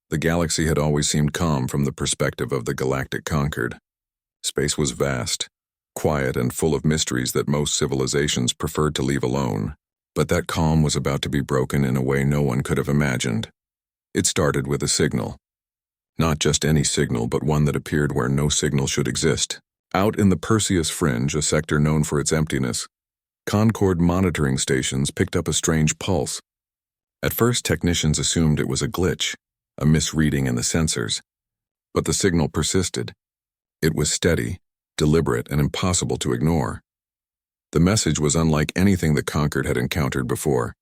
The galaxy had always seemed calm from the perspective of the galactic conquered. Space was vast, quiet, and full of mysteries that most civilizations preferred to leave alone. But that calm was about to be broken in a way no one could have imagined. It started with a signal. Not just any signal, but one that appeared where no signal should exist. Out in the Perseus Fringe, a sector known for its emptiness, Concord monitoring stations picked up a strange pulse. At first, technicians assumed it was a glitch, a misreading in the sensors. But the signal persisted. It was steady, deliberate, and impossible to ignore. The message was unlike anything the Conquered had encountered before.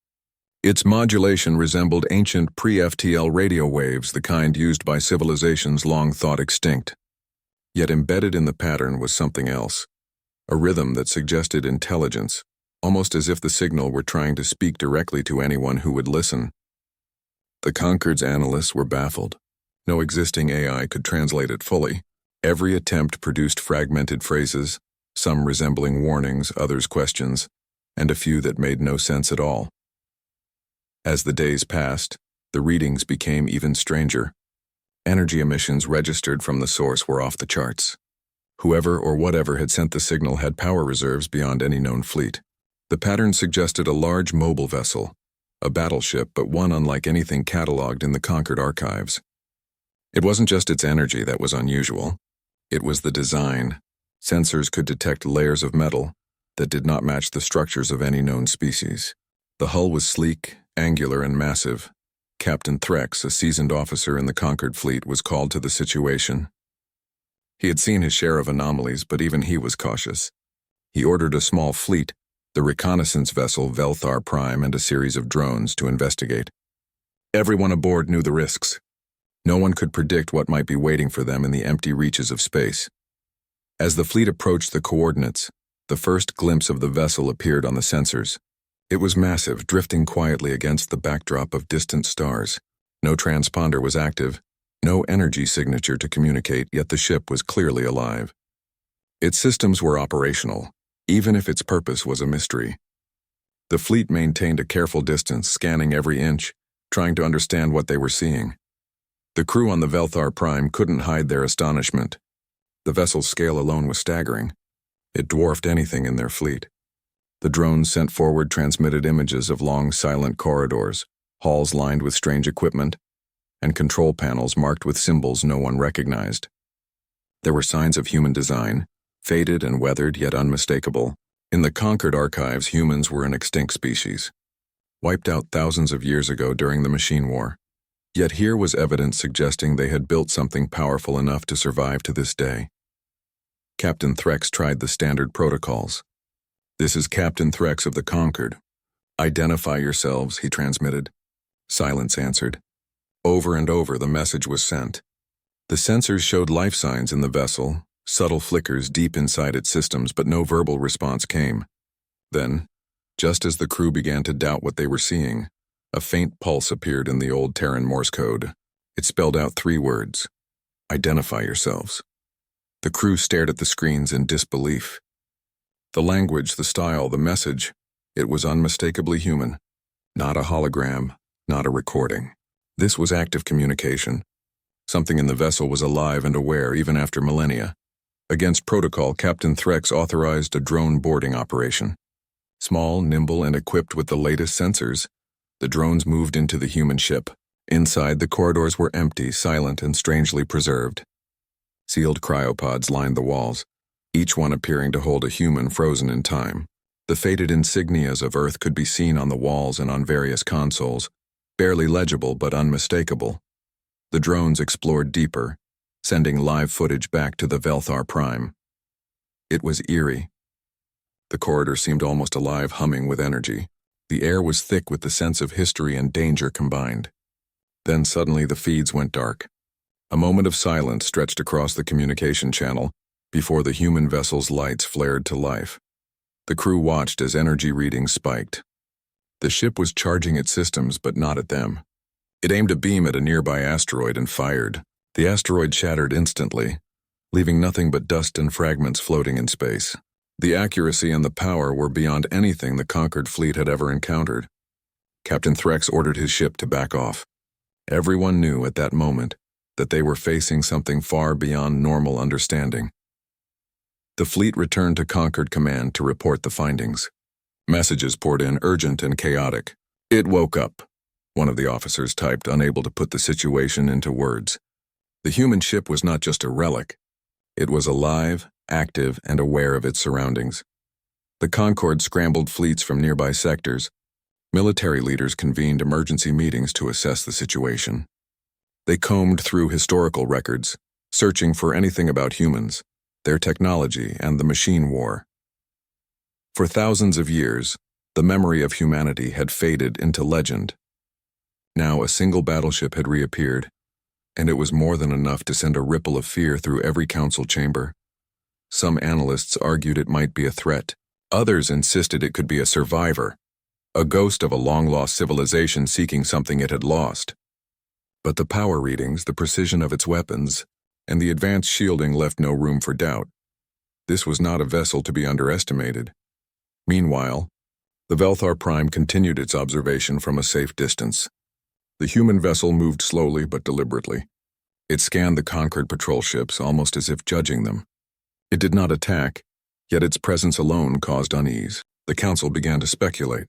Its modulation resembled ancient pre-FTL radio waves, the kind used by civilizations long thought extinct. Yet embedded in the pattern was something else, a rhythm that suggested intelligence, almost as if the signal were trying to speak directly to anyone who would listen. The Conquered's analysts were baffled. No existing AI could translate it fully. Every attempt produced fragmented phrases, some resembling warnings, others questions, and a few that made no sense at all. As the days passed, the readings became even stranger. Energy emissions registered from the source were off the charts. Whoever or whatever had sent the signal had power reserves beyond any known fleet. The pattern suggested a large mobile vessel, a battleship, but one unlike anything catalogued in the Conquered archives. It wasn't just its energy that was unusual. It was the design. Sensors could detect layers of metal that did not match the structures of any known species. The hull was sleek, angular, and massive. Captain Threx, a seasoned officer in the Conquered fleet, was called to the situation. He had seen his share of anomalies, but even he was cautious. He ordered a small fleet, the reconnaissance vessel Velthar Prime, and a series of drones to investigate. Everyone aboard knew the risks. No one could predict what might be waiting for them in the empty reaches of space. As the fleet approached the coordinates, the first glimpse of the vessel appeared on the sensors. It was massive, drifting quietly against the backdrop of distant stars. No transponder was active, no energy signature to communicate, yet the ship was clearly alive. Its systems were operational, even if its purpose was a mystery. The fleet maintained a careful distance, scanning every inch, trying to understand what they were seeing. The crew on the Velthar Prime couldn't hide their astonishment. The vessel's scale alone was staggering. It dwarfed anything in their fleet. The drones sent forward transmitted images of long, silent corridors, halls lined with strange equipment, and control panels marked with symbols no one recognized. There were signs of human design, faded and weathered yet unmistakable. In the Conquered archives, humans were an extinct species, wiped out thousands of years ago during the Machine War. Yet here was evidence suggesting they had built something powerful enough to survive to this day. Captain Threx tried the standard protocols. "This is Captain Threx of the Conquered. Identify yourselves," he transmitted. Silence answered. Over and over the message was sent. The sensors showed life signs in the vessel, subtle flickers deep inside its systems, but no verbal response came. Then, just as the crew began to doubt what they were seeing, a faint pulse appeared in the old Terran Morse code. It spelled out 3 words: "Identify yourselves." The crew stared at the screens in disbelief. The language, the style, the message, it was unmistakably human. Not a hologram, not a recording. This was active communication. Something in the vessel was alive and aware even after millennia. Against protocol, Captain Threx authorized a drone boarding operation. Small, nimble, and equipped with the latest sensors, the drones moved into the human ship. Inside, the corridors were empty, silent, and strangely preserved. Sealed cryopods lined the walls, each one appearing to hold a human frozen in time. The faded insignias of Earth could be seen on the walls and on various consoles, barely legible but unmistakable. The drones explored deeper, sending live footage back to the Velthar Prime. It was eerie. The corridor seemed almost alive, humming with energy. The air was thick with the sense of history and danger combined. Then suddenly the feeds went dark. A moment of silence stretched across the communication channel before the human vessel's lights flared to life. The crew watched as energy readings spiked. The ship was charging its systems, but not at them. It aimed a beam at a nearby asteroid and fired. The asteroid shattered instantly, leaving nothing but dust and fragments floating in space. The accuracy and the power were beyond anything the Conquered fleet had ever encountered. Captain Threx ordered his ship to back off. Everyone knew at that moment that they were facing something far beyond normal understanding. The fleet returned to Concord Command to report the findings. Messages poured in, urgent and chaotic. "It woke up," one of the officers typed, unable to put the situation into words. The human ship was not just a relic. It was alive, active, and aware of its surroundings. The Concorde scrambled fleets from nearby sectors. Military leaders convened emergency meetings to assess the situation. They combed through historical records, searching for anything about humans, their technology, and the machine war. For thousands of years, the memory of humanity had faded into legend. Now a single battleship had reappeared, and it was more than enough to send a ripple of fear through every council chamber. Some analysts argued it might be a threat. Others insisted it could be a survivor, a ghost of a long-lost civilization seeking something it had lost. But the power readings, the precision of its weapons, and the advanced shielding left no room for doubt. This was not a vessel to be underestimated. Meanwhile, the Velthar Prime continued its observation from a safe distance. The human vessel moved slowly but deliberately. It scanned the Concord patrol ships, almost as if judging them. It did not attack, yet its presence alone caused unease. The council began to speculate.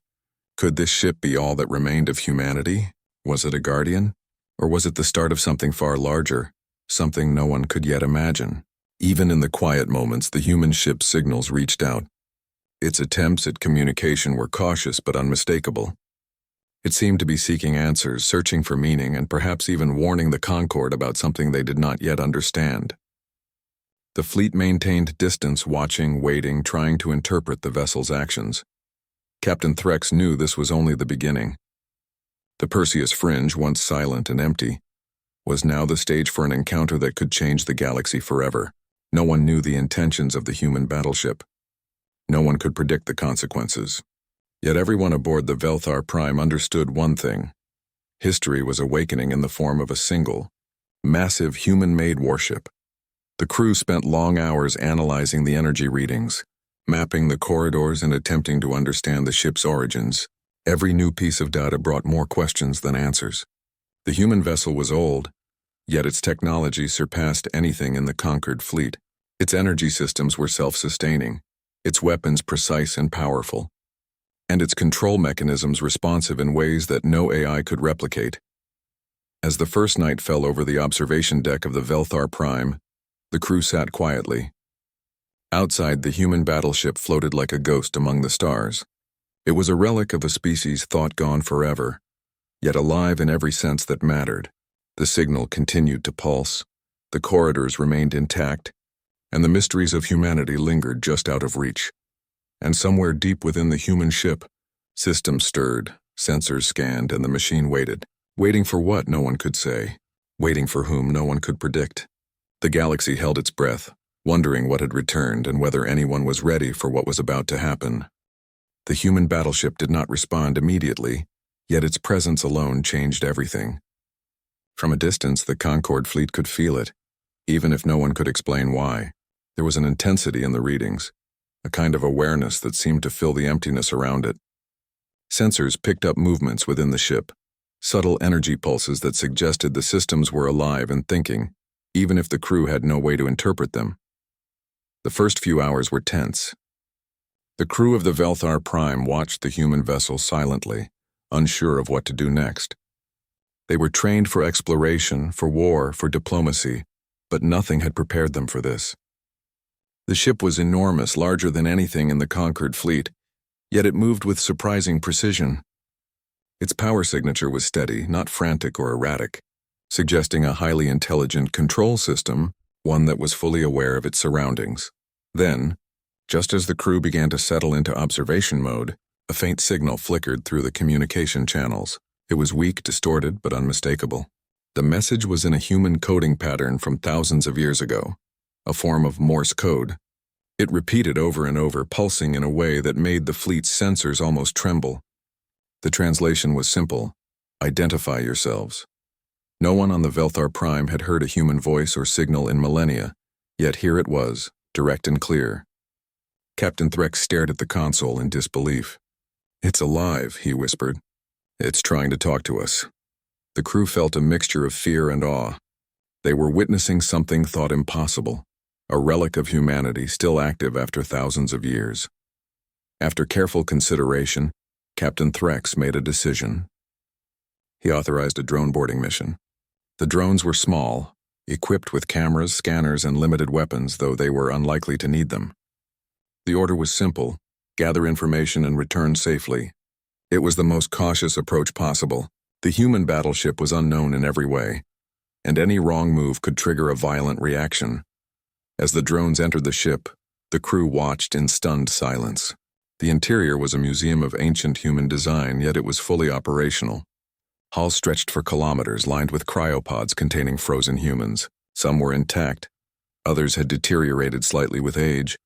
Could this ship be all that remained of humanity? Was it a guardian? Or was it the start of something far larger, something no one could yet imagine? Even in the quiet moments, the human ship's signals reached out. Its attempts at communication were cautious but unmistakable. It seemed to be seeking answers, searching for meaning, and perhaps even warning the Concorde about something they did not yet understand. The fleet maintained distance, watching, waiting, trying to interpret the vessel's actions. Captain Threx knew this was only the beginning. The Perseus Fringe, once silent and empty, was now the stage for an encounter that could change the galaxy forever. No one knew the intentions of the human battleship. No one could predict the consequences. Yet everyone aboard the Velthar Prime understood one thing. History was awakening in the form of a single, massive human-made warship. The crew spent long hours analyzing the energy readings, mapping the corridors and attempting to understand the ship's origins. Every new piece of data brought more questions than answers. The human vessel was old, yet its technology surpassed anything in the conquered fleet. Its energy systems were self-sustaining, its weapons precise and powerful, and its control mechanisms responsive in ways that no AI could replicate. As the first night fell over the observation deck of the Velthar Prime, the crew sat quietly. Outside, the human battleship floated like a ghost among the stars. It was a relic of a species thought gone forever, yet alive in every sense that mattered. The signal continued to pulse, the corridors remained intact, and the mysteries of humanity lingered just out of reach. And somewhere deep within the human ship, systems stirred, sensors scanned, and the machine waited. Waiting for what, no one could say. Waiting for whom, no one could predict. The galaxy held its breath, wondering what had returned and whether anyone was ready for what was about to happen. The human battleship did not respond immediately, yet its presence alone changed everything. From a distance, the Concorde fleet could feel it, even if no one could explain why. There was an intensity in the readings, a kind of awareness that seemed to fill the emptiness around it. Sensors picked up movements within the ship, subtle energy pulses that suggested the systems were alive and thinking, even if the crew had no way to interpret them. The first few hours were tense. The crew of the Velthar Prime watched the human vessel silently, unsure of what to do next. They were trained for exploration, for war, for diplomacy, but nothing had prepared them for this. The ship was enormous, larger than anything in the conquered fleet, yet it moved with surprising precision. Its power signature was steady, not frantic or erratic, suggesting a highly intelligent control system, one that was fully aware of its surroundings. Then, just as the crew began to settle into observation mode, a faint signal flickered through the communication channels. It was weak, distorted, but unmistakable. The message was in a human coding pattern from thousands of years ago, a form of Morse code. It repeated over and over, pulsing in a way that made the fleet's sensors almost tremble. The translation was simple: identify yourselves. No one on the Velthar Prime had heard a human voice or signal in millennia, yet here it was, direct and clear. Captain Threx stared at the console in disbelief. "It's alive," he whispered. "It's trying to talk to us." The crew felt a mixture of fear and awe. They were witnessing something thought impossible, a relic of humanity still active after thousands of years. After careful consideration, Captain Threx made a decision. He authorized a drone boarding mission. The drones were small, equipped with cameras, scanners, and limited weapons, though they were unlikely to need them. The order was simple: gather information and return safely. It was the most cautious approach possible. The human battleship was unknown in every way, and any wrong move could trigger a violent reaction. As the drones entered the ship, the crew watched in stunned silence. The interior was a museum of ancient human design, yet it was fully operational. Halls stretched for kilometers, lined with cryopods containing frozen humans. Some were intact, others had deteriorated slightly with age,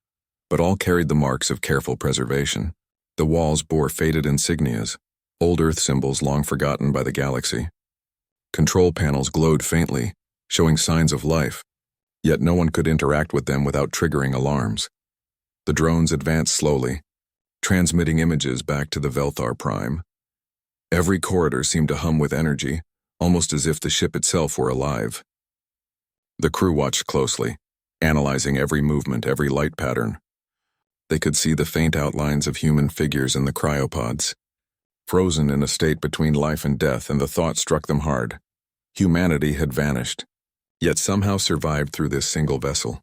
but all carried the marks of careful preservation. The walls bore faded insignias, old Earth symbols long forgotten by the galaxy. Control panels glowed faintly, showing signs of life, yet no one could interact with them without triggering alarms. The drones advanced slowly, transmitting images back to the Velthar Prime. Every corridor seemed to hum with energy, almost as if the ship itself were alive. The crew watched closely, analyzing every movement, every light pattern. They could see the faint outlines of human figures in the cryopods, frozen in a state between life and death, and the thought struck them hard. Humanity had vanished, yet somehow survived through this single vessel.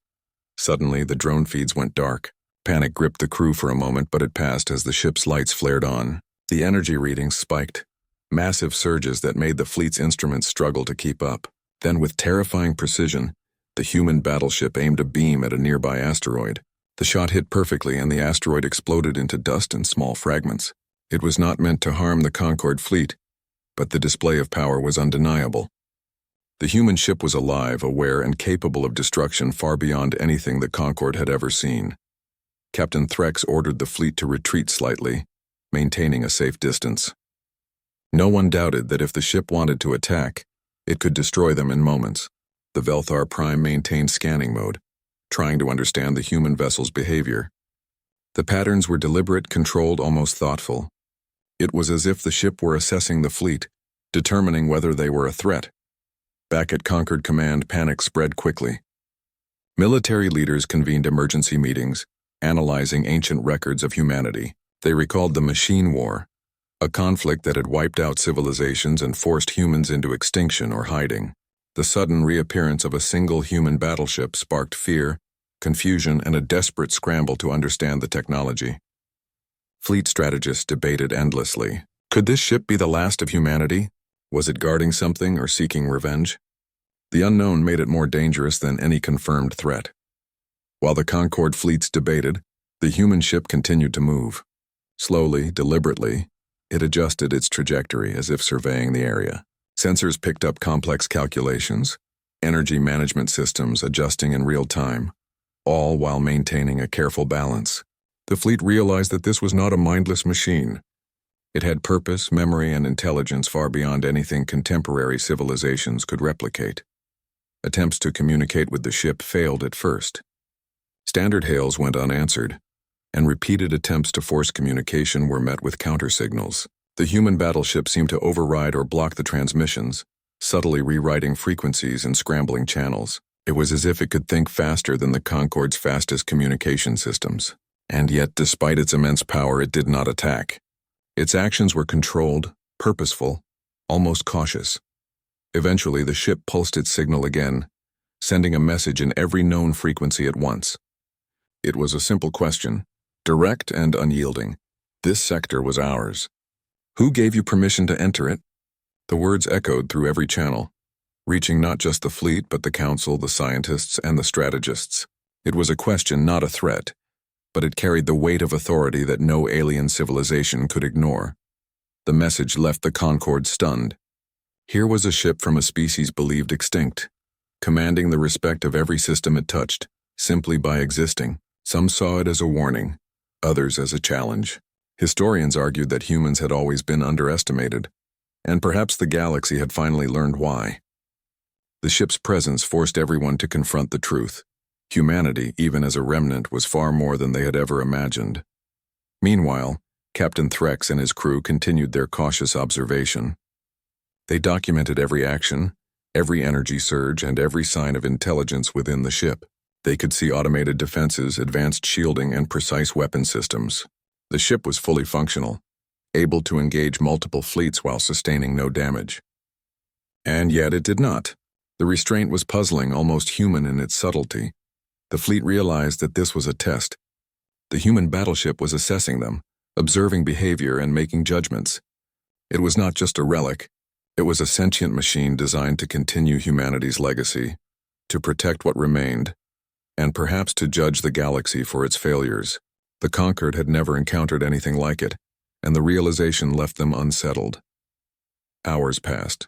Suddenly, the drone feeds went dark. Panic gripped the crew for a moment, but it passed as the ship's lights flared on. The energy readings spiked, massive surges that made the fleet's instruments struggle to keep up. Then, with terrifying precision, the human battleship aimed a beam at a nearby asteroid. The shot hit perfectly, and the asteroid exploded into dust and small fragments. It was not meant to harm the Concord fleet, but the display of power was undeniable. The human ship was alive, aware, and capable of destruction far beyond anything the Concord had ever seen. Captain Threx ordered the fleet to retreat slightly, maintaining a safe distance. No one doubted that if the ship wanted to attack, it could destroy them in moments. The Velthar Prime maintained scanning mode, trying to understand the human vessel's behavior. The patterns were deliberate, controlled, almost thoughtful. It was as if the ship were assessing the fleet, determining whether they were a threat. Back at Concord Command, panic spread quickly. Military leaders convened emergency meetings, analyzing ancient records of humanity. They recalled the Machine War, a conflict that had wiped out civilizations and forced humans into extinction or hiding. The sudden reappearance of a single human battleship sparked fear, confusion, and a desperate scramble to understand the technology. Fleet strategists debated endlessly. Could this ship be the last of humanity? Was it guarding something or seeking revenge? The unknown made it more dangerous than any confirmed threat. While the Concord fleets debated, the human ship continued to move. Slowly, deliberately, it adjusted its trajectory as if surveying the area. Sensors picked up complex calculations, energy management systems adjusting in real time, all while maintaining a careful balance. The fleet realized that this was not a mindless machine. It had purpose, memory, and intelligence far beyond anything contemporary civilizations could replicate. Attempts to communicate with the ship failed at first. Standard hails went unanswered, and repeated attempts to force communication were met with countersignals. The human battleship seemed to override or block the transmissions, subtly rewriting frequencies and scrambling channels. It was as if it could think faster than the Concord's fastest communication systems. And yet, despite its immense power, it did not attack. Its actions were controlled, purposeful, almost cautious. Eventually, the ship pulsed its signal again, sending a message in every known frequency at once. It was a simple question, direct and unyielding. This sector was ours. Who gave you permission to enter it? The words echoed through every channel, reaching not just the fleet but the council, the scientists, and the strategists. It was a question, not a threat, but it carried the weight of authority that no alien civilization could ignore. The message left the Concord stunned. Here was a ship from a species believed extinct, commanding the respect of every system it touched, simply by existing. Some saw it as a warning, others as a challenge. Historians argued that humans had always been underestimated, and perhaps the galaxy had finally learned why. The ship's presence forced everyone to confront the truth. Humanity, even as a remnant, was far more than they had ever imagined. Meanwhile, Captain Threx and his crew continued their cautious observation. They documented every action, every energy surge, and every sign of intelligence within the ship. They could see automated defenses, advanced shielding, and precise weapon systems. The ship was fully functional, able to engage multiple fleets while sustaining no damage. And yet it did not. The restraint was puzzling, almost human in its subtlety. The fleet realized that this was a test. The human battleship was assessing them, observing behavior and making judgments. It was not just a relic. It was a sentient machine designed to continue humanity's legacy, to protect what remained, and perhaps to judge the galaxy for its failures. The Conquered had never encountered anything like it, and the realization left them unsettled. Hours passed.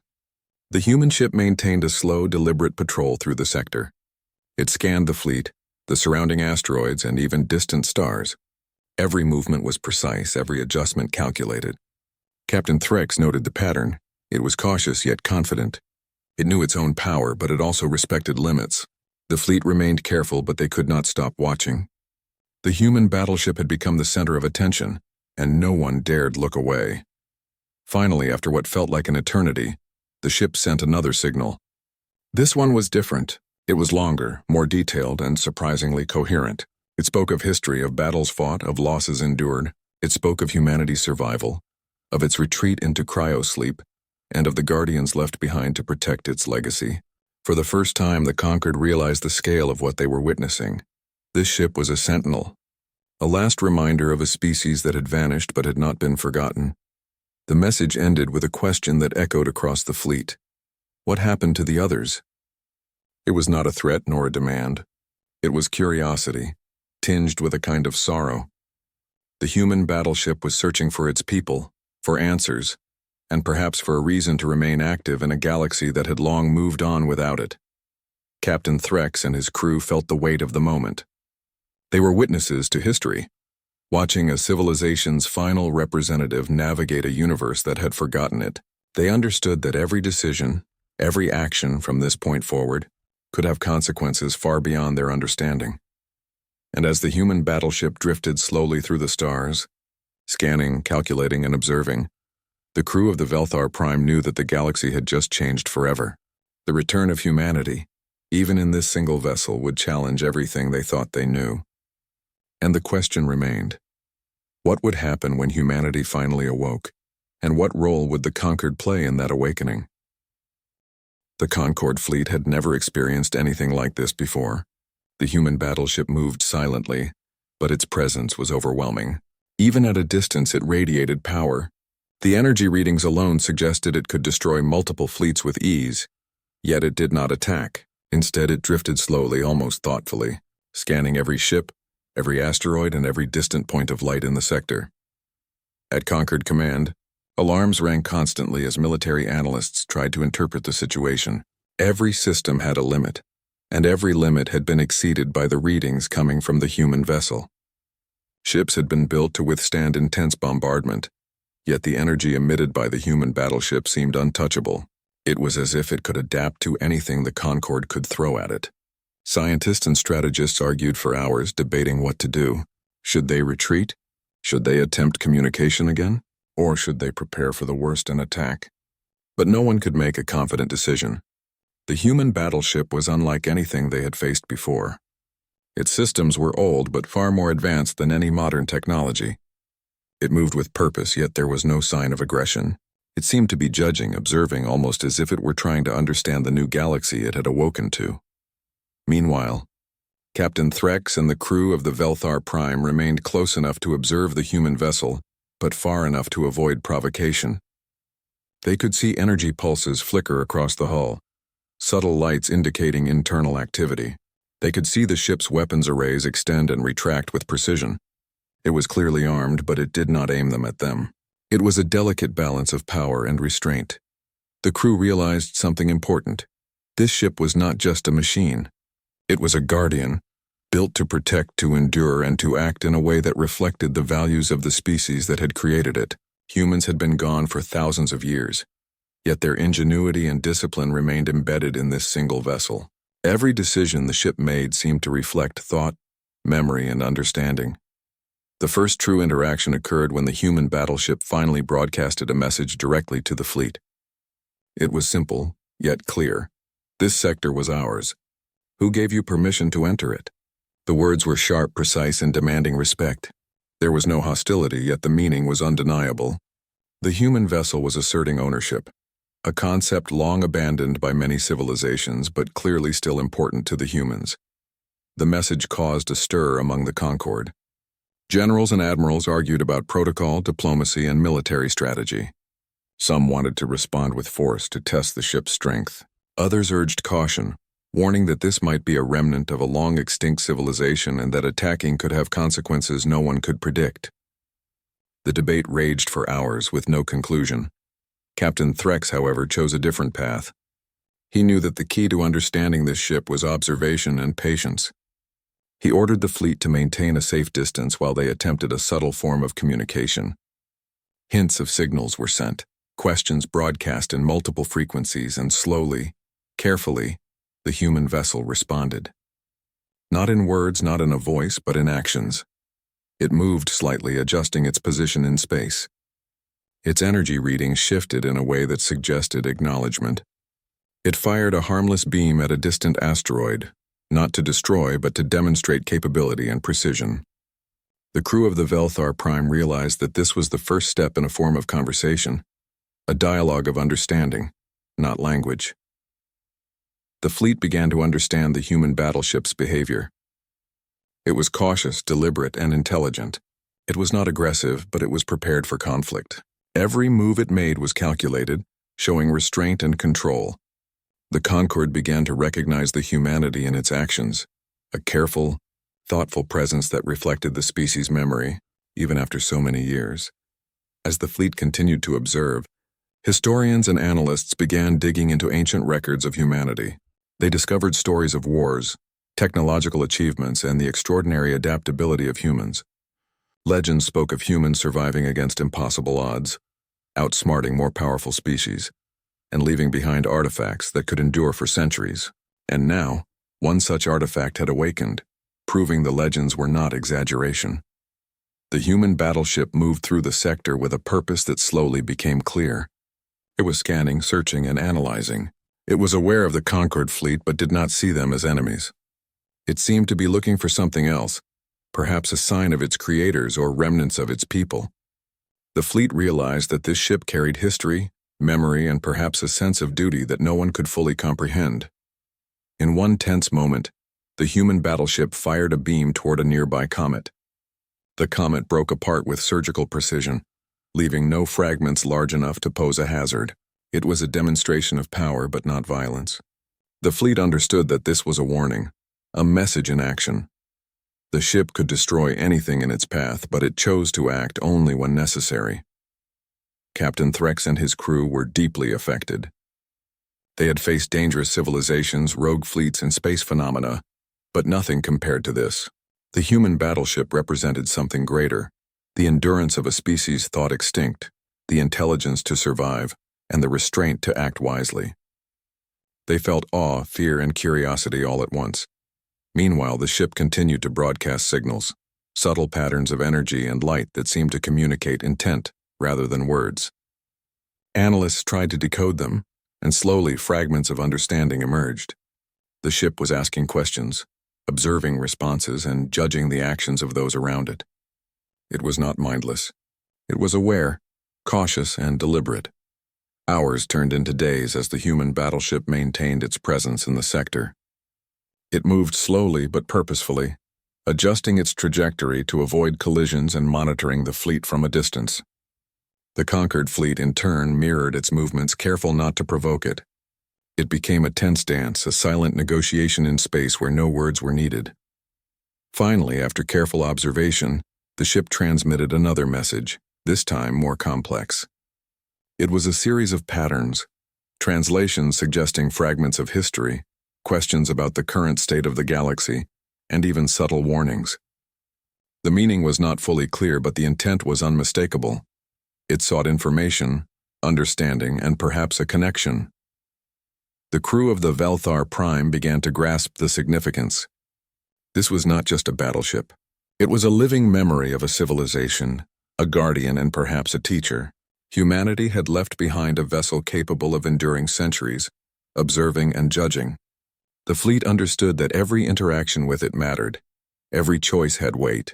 The human ship maintained a slow, deliberate patrol through the sector. It scanned the fleet, the surrounding asteroids, and even distant stars. Every movement was precise, every adjustment calculated. Captain Threx noted the pattern. It was cautious yet confident. It knew its own power, but it also respected limits. The fleet remained careful, but they could not stop watching. The human battleship had become the center of attention, and no one dared look away. Finally, after what felt like an eternity, the ship sent another signal. This one was different. It was longer, more detailed, and surprisingly coherent. It spoke of history, of battles fought, of losses endured. It spoke of humanity's survival, of its retreat into cryosleep, and of the guardians left behind to protect its legacy. For the first time, the Conquered realized the scale of what they were witnessing. This ship was a sentinel, a last reminder of a species that had vanished but had not been forgotten. The message ended with a question that echoed across the fleet. What happened to the others? It was not a threat nor a demand. It was curiosity, tinged with a kind of sorrow. The human battleship was searching for its people, for answers, and perhaps for a reason to remain active in a galaxy that had long moved on without it. Captain Threx and his crew felt the weight of the moment. They were witnesses to history, watching a civilization's final representative navigate a universe that had forgotten it. They understood that every decision, every action from this point forward, could have consequences far beyond their understanding. And as the human battleship drifted slowly through the stars, scanning, calculating, and observing, the crew of the Velthar Prime knew that the galaxy had just changed forever. The return of humanity, even in this single vessel, would challenge everything they thought they knew. And the question remained: what would happen when humanity finally awoke, and what role would the Conquered play in that awakening? The Concord fleet had never experienced anything like this before. The human battleship moved silently, but its presence was overwhelming. Even at a distance, it radiated power. The energy readings alone suggested it could destroy multiple fleets with ease. Yet it did not attack. Instead, it drifted slowly, almost thoughtfully, scanning every ship, every asteroid, and every distant point of light in the sector. At Conquered Command, alarms rang constantly as military analysts tried to interpret the situation. Every system had a limit, and every limit had been exceeded by the readings coming from the human vessel. Ships had been built to withstand intense bombardment, yet the energy emitted by the human battleship seemed untouchable. It was as if it could adapt to anything the Concord could throw at it. Scientists and strategists argued for hours, debating what to do. Should they retreat? Should they attempt communication again? Or should they prepare for the worst and attack? But no one could make a confident decision. The human battleship was unlike anything they had faced before. Its systems were old but far more advanced than any modern technology. It moved with purpose, yet there was no sign of aggression. It seemed to be judging, observing, almost as if it were trying to understand the new galaxy it had awoken to. Meanwhile, Captain Threx and the crew of the Velthar Prime remained close enough to observe the human vessel, but far enough to avoid provocation. They could see energy pulses flicker across the hull, subtle lights indicating internal activity. They could see the ship's weapons arrays extend and retract with precision. It was clearly armed, but it did not aim them at them. It was a delicate balance of power and restraint. The crew realized something important. This ship was not just a machine. It was a guardian, built to protect, to endure, and to act in a way that reflected the values of the species that had created it. Humans had been gone for thousands of years, yet their ingenuity and discipline remained embedded in this single vessel. Every decision the ship made seemed to reflect thought, memory, and understanding. The first true interaction occurred when the human battleship finally broadcasted a message directly to the fleet. It was simple, yet clear. This sector was ours. Who gave you permission to enter it? The words were sharp, precise, and demanding respect. There was no hostility, yet the meaning was undeniable. The human vessel was asserting ownership, a concept long abandoned by many civilizations but clearly still important to the humans. The message caused a stir among the Concord. Generals and admirals argued about protocol, diplomacy, and military strategy. Some wanted to respond with force to test the ship's strength. Others urged caution, warning that this might be a remnant of a long-extinct civilization and that attacking could have consequences no one could predict. The debate raged for hours with no conclusion. Captain Threx, however, chose a different path. He knew that the key to understanding this ship was observation and patience. He ordered the fleet to maintain a safe distance while they attempted a subtle form of communication. Hints of signals were sent, questions broadcast in multiple frequencies, and slowly, carefully, the human vessel responded. Not in words, not in a voice, but in actions. It moved slightly, adjusting its position in space. Its energy reading shifted in a way that suggested acknowledgement. It fired a harmless beam at a distant asteroid, not to destroy but to demonstrate capability and precision. The crew of the Velthar Prime realized that this was the first step in a form of conversation, a dialogue of understanding, not language. The fleet began to understand the human battleship's behavior. It was cautious, deliberate, and intelligent. It was not aggressive, but it was prepared for conflict. Every move it made was calculated, showing restraint and control. The Concord began to recognize the humanity in its actions, a careful, thoughtful presence that reflected the species' memory, even after so many years. As the fleet continued to observe, historians and analysts began digging into ancient records of humanity. They discovered stories of wars, technological achievements, and the extraordinary adaptability of humans. Legends spoke of humans surviving against impossible odds, outsmarting more powerful species, and leaving behind artifacts that could endure for centuries. And now, one such artifact had awakened, proving the legends were not exaggeration. The human battleship moved through the sector with a purpose that slowly became clear. It was scanning, searching, and analyzing. It was aware of the Concord fleet but did not see them as enemies. It seemed to be looking for something else, perhaps a sign of its creators or remnants of its people. The fleet realized that this ship carried history, memory, and perhaps a sense of duty that no one could fully comprehend. In one tense moment, the human battleship fired a beam toward a nearby comet. The comet broke apart with surgical precision, leaving no fragments large enough to pose a hazard. It was a demonstration of power but not violence. The fleet understood that this was a warning, a message in action. The ship could destroy anything in its path, but it chose to act only when necessary. Captain Threx and his crew were deeply affected. They had faced dangerous civilizations, rogue fleets, and space phenomena, but nothing compared to this. The human battleship represented something greater, the endurance of a species thought extinct, the intelligence to survive, and the restraint to act wisely. They felt awe, fear, and curiosity all at once. Meanwhile, the ship continued to broadcast signals, subtle patterns of energy and light that seemed to communicate intent rather than words. Analysts tried to decode them, and slowly fragments of understanding emerged. The ship was asking questions, observing responses, and judging the actions of those around it. It was not mindless. It was aware, cautious, and deliberate. Hours turned into days as the human battleship maintained its presence in the sector. It moved slowly but purposefully, adjusting its trajectory to avoid collisions and monitoring the fleet from a distance. The conquered fleet, in turn, mirrored its movements, careful not to provoke it. It became a tense dance, a silent negotiation in space where no words were needed. Finally, after careful observation, the ship transmitted another message, this time more complex. It was a series of patterns, translations suggesting fragments of history, questions about the current state of the galaxy, and even subtle warnings. The meaning was not fully clear, but the intent was unmistakable. It sought information, understanding, and perhaps a connection. The crew of the Velthar Prime began to grasp the significance. This was not just a battleship. It was a living memory of a civilization, a guardian, and perhaps a teacher. Humanity had left behind a vessel capable of enduring centuries, observing and judging. The fleet understood that every interaction with it mattered, every choice had weight,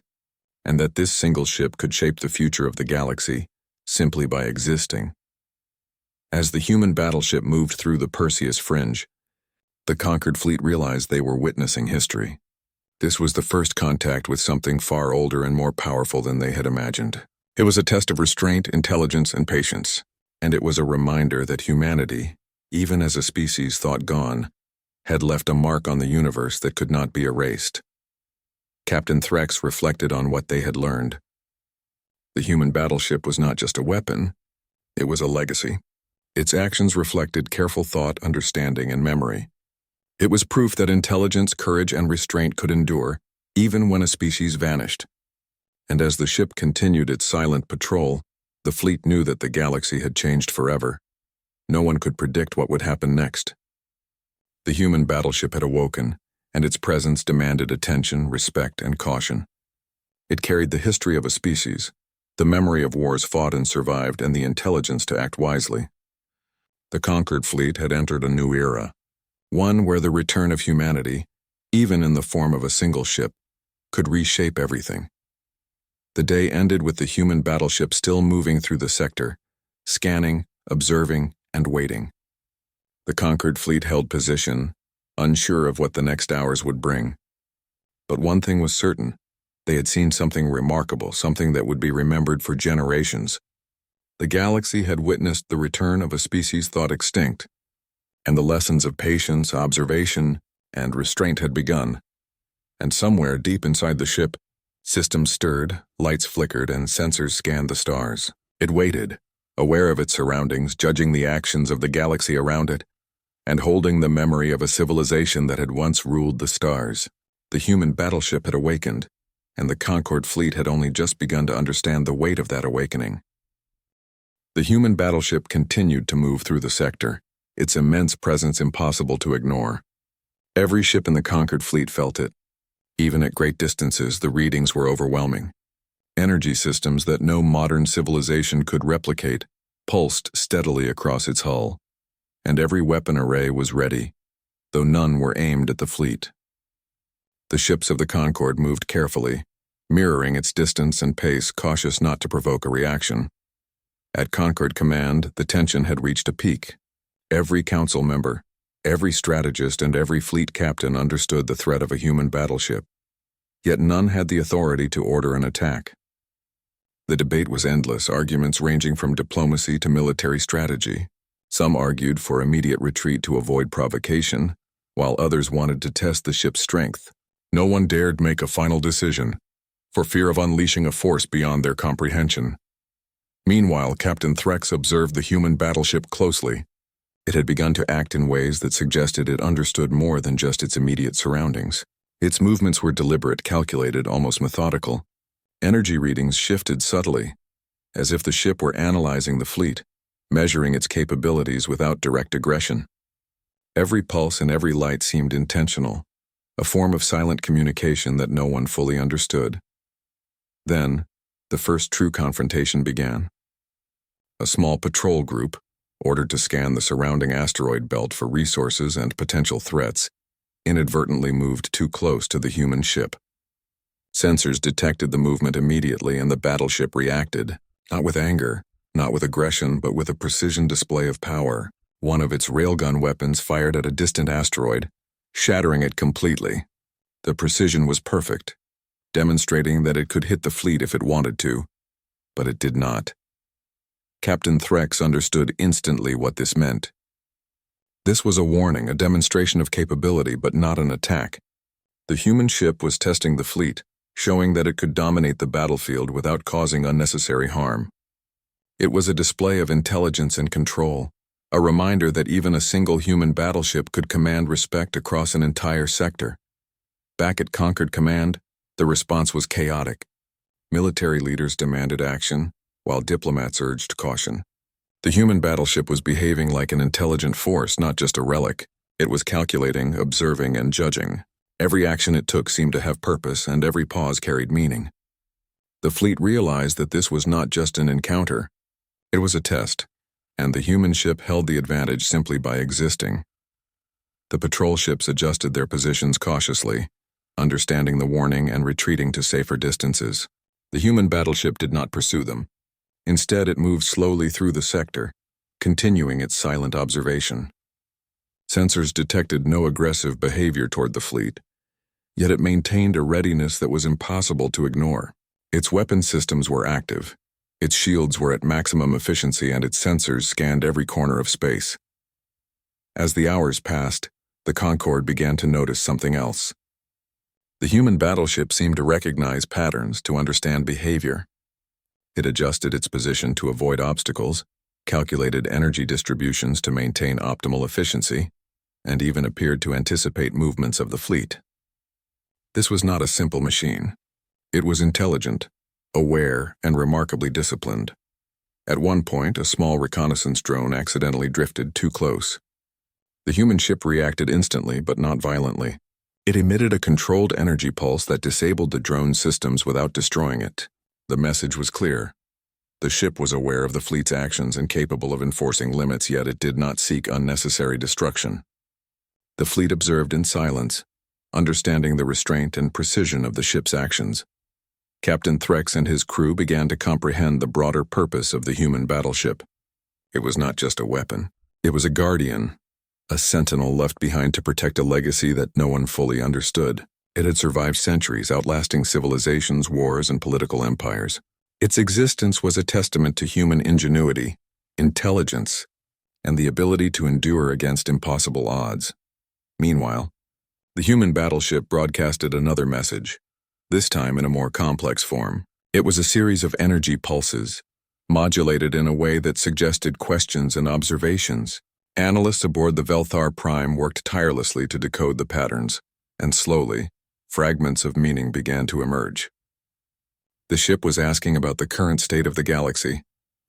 and that this single ship could shape the future of the galaxy simply by existing. As the human battleship moved through the Perseus fringe, the conquered fleet realized they were witnessing history. This was the first contact with something far older and more powerful than they had imagined. It was a test of restraint, intelligence, and patience, and it was a reminder that humanity, even as a species thought gone, had left a mark on the universe that could not be erased. Captain Threx reflected on what they had learned. The human battleship was not just a weapon, it was a legacy. Its actions reflected careful thought, understanding, and memory. It was proof that intelligence, courage, and restraint could endure, even when a species vanished. And as the ship continued its silent patrol, the fleet knew that the galaxy had changed forever. No one could predict what would happen next. The human battleship had awoken, and its presence demanded attention, respect, and caution. It carried the history of a species, the memory of wars fought and survived, and the intelligence to act wisely. The conquered fleet had entered a new era, one where the return of humanity, even in the form of a single ship, could reshape everything. The day ended with the human battleship still moving through the sector, scanning, observing, and waiting. The conquered fleet held position, unsure of what the next hours would bring. But one thing was certain: they had seen something remarkable, something that would be remembered for generations. The galaxy had witnessed the return of a species thought extinct, and the lessons of patience, observation, and restraint had begun. And somewhere deep inside the ship, systems stirred, lights flickered, and sensors scanned the stars. It waited, aware of its surroundings, judging the actions of the galaxy around it, and holding the memory of a civilization that had once ruled the stars. The human battleship had awakened, and the conquered fleet had only just begun to understand the weight of that awakening. The human battleship continued to move through the sector, its immense presence impossible to ignore. Every ship in the conquered fleet felt it. Even at great distances, the readings were overwhelming. Energy systems that no modern civilization could replicate pulsed steadily across its hull, and every weapon array was ready, though none were aimed at the fleet. The ships of the Concorde moved carefully, mirroring its distance and pace, cautious not to provoke a reaction. At Concorde Command, the tension had reached a peak. Every council member, every strategist, and every fleet captain understood the threat of a human battleship. Yet none had the authority to order an attack. The debate was endless, arguments ranging from diplomacy to military strategy. Some argued for immediate retreat to avoid provocation, while others wanted to test the ship's strength. No one dared make a final decision, for fear of unleashing a force beyond their comprehension. Meanwhile, Captain Threx observed the human battleship closely. It had begun to act in ways that suggested it understood more than just its immediate surroundings. Its movements were deliberate, calculated, almost methodical. Energy readings shifted subtly, as if the ship were analyzing the fleet, measuring its capabilities without direct aggression. Every pulse and every light seemed intentional, a form of silent communication that no one fully understood. Then, the first true confrontation began. A small patrol group, ordered to scan the surrounding asteroid belt for resources and potential threats, inadvertently moved too close to the human ship. Sensors detected the movement immediately, and the battleship reacted, not with anger, not with aggression, but with a precision display of power. One of its railgun weapons fired at a distant asteroid, shattering it completely. The precision was perfect, demonstrating that it could hit the fleet if it wanted to, but it did not. Captain Threx understood instantly what this meant. This was a warning, a demonstration of capability, but not an attack. The human ship was testing the fleet, showing that it could dominate the battlefield without causing unnecessary harm. It was a display of intelligence and control, a reminder that even a single human battleship could command respect across an entire sector. Back at Concord Command, the response was chaotic. Military leaders demanded action, while diplomats urged caution. The human battleship was behaving like an intelligent force, not just a relic. It was calculating, observing, and judging. Every action it took seemed to have purpose, and every pause carried meaning. The fleet realized that this was not just an encounter. It was a test, and the human ship held the advantage simply by existing. The patrol ships adjusted their positions cautiously, understanding the warning and retreating to safer distances. The human battleship did not pursue them. Instead, it moved slowly through the sector, continuing its silent observation. Sensors detected no aggressive behavior toward the fleet, yet it maintained a readiness that was impossible to ignore. Its weapon systems were active, its shields were at maximum efficiency, and its sensors scanned every corner of space. As the hours passed, the Concorde began to notice something else. The human battleship seemed to recognize patterns, to understand behavior. It adjusted its position to avoid obstacles, calculated energy distributions to maintain optimal efficiency, and even appeared to anticipate movements of the fleet. This was not a simple machine. It was intelligent, aware, and remarkably disciplined. At one point, a small reconnaissance drone accidentally drifted too close. The human ship reacted instantly, but not violently. It emitted a controlled energy pulse that disabled the drone's systems without destroying it. The message was clear. The ship was aware of the fleet's actions and capable of enforcing limits, yet it did not seek unnecessary destruction. The fleet observed in silence, understanding the restraint and precision of the ship's actions. Captain Threx and his crew began to comprehend the broader purpose of the human battleship. It was not just a weapon. It was a guardian, a sentinel left behind to protect a legacy that no one fully understood. It had survived centuries, outlasting civilizations, wars, and political empires. Its existence was a testament to human ingenuity, intelligence, and the ability to endure against impossible odds. Meanwhile, the human battleship broadcasted another message, this time in a more complex form. It was a series of energy pulses, modulated in a way that suggested questions and observations. Analysts aboard the Velthar Prime worked tirelessly to decode the patterns, and slowly, fragments of meaning began to emerge. The ship was asking about the current state of the galaxy,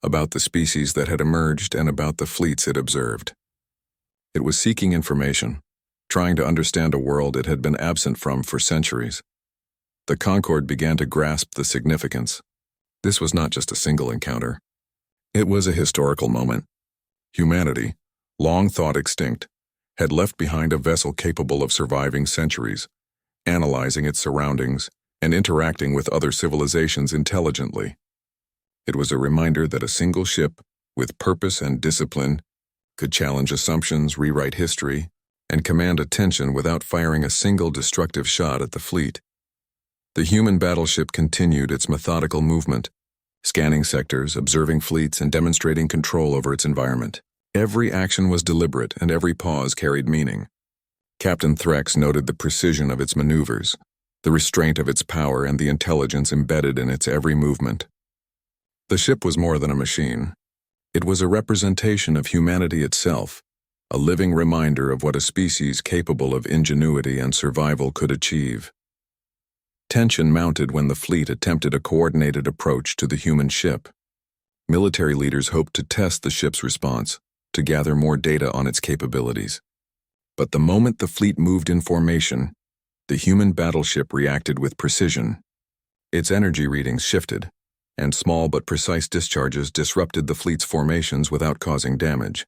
about the species that had emerged, and about the fleets it observed. It was seeking information, trying to understand a world it had been absent from for centuries. The Concorde began to grasp the significance. This was not just a single encounter. It was a historical moment. Humanity, long thought extinct, had left behind a vessel capable of surviving centuries, analyzing its surroundings, and interacting with other civilizations intelligently. It was a reminder that a single ship, with purpose and discipline, could challenge assumptions, rewrite history, and command attention without firing a single destructive shot at the fleet. The human battleship continued its methodical movement, scanning sectors, observing fleets, and demonstrating control over its environment. Every action was deliberate, and every pause carried meaning. Captain Threx noted the precision of its maneuvers, the restraint of its power, and the intelligence embedded in its every movement. The ship was more than a machine. It was a representation of humanity itself, a living reminder of what a species capable of ingenuity and survival could achieve. Tension mounted when the fleet attempted a coordinated approach to the human ship. Military leaders hoped to test the ship's response, to gather more data on its capabilities. But the moment the fleet moved in formation, the human battleship reacted with precision. Its energy readings shifted, and small but precise discharges disrupted the fleet's formations without causing damage.